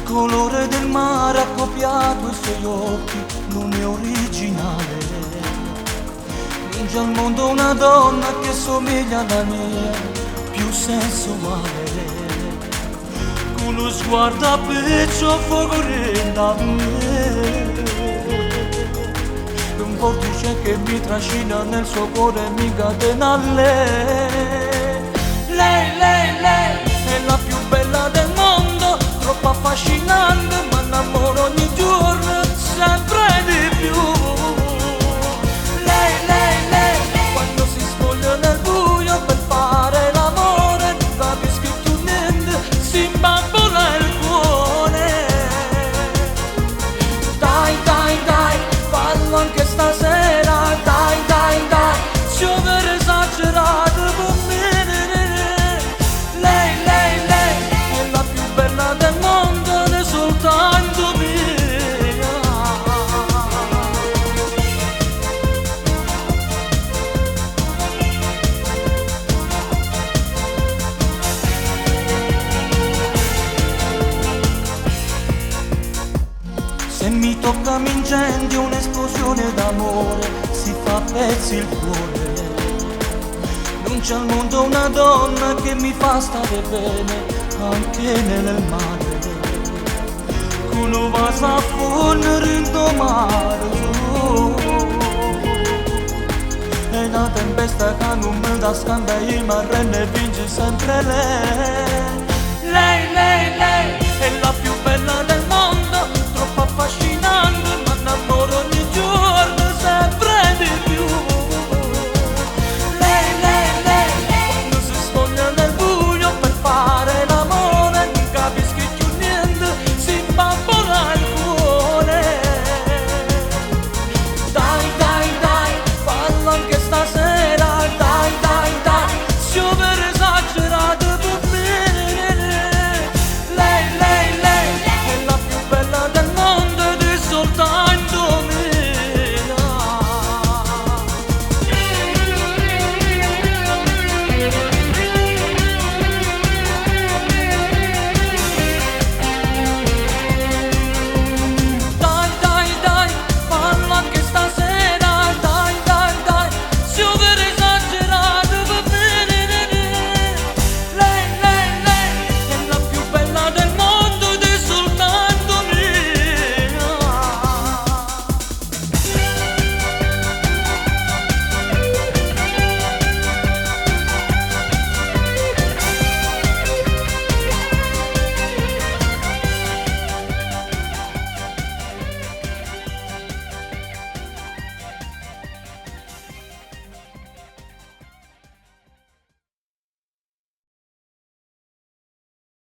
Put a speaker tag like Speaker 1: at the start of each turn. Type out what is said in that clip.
Speaker 1: colore del mare accoppiato ai suoi occhi non è originale. Non c'è al mondo una donna che somiglia alla mia, più sensuale, con lo sguardo a pezzo fuoco renda a me. Un vortice che mi trascina nel suo cuore e mi catena a lei. Lei è la più bella del mondo, troppo affascinante, ma innamoro ogni giorno sempre di più. Lei, quando si spoglia nel buio per fare l'amore, non capisco più niente, si imbambola il cuore. Dai, fallo anche stasera, dai, ci ho aver esagerato con me. Lei è la più bella del mondo, ne soltanto mia. Se mi tocca mi incendio un'esplosione d'amore, si fa a pezzi il cuore. Non c'è al mondo una donna che mi fa stare bene, anche nel mare. Come va a fondere in mare. È una tempesta che non mi dà scambio, ma rende vince sempre lei.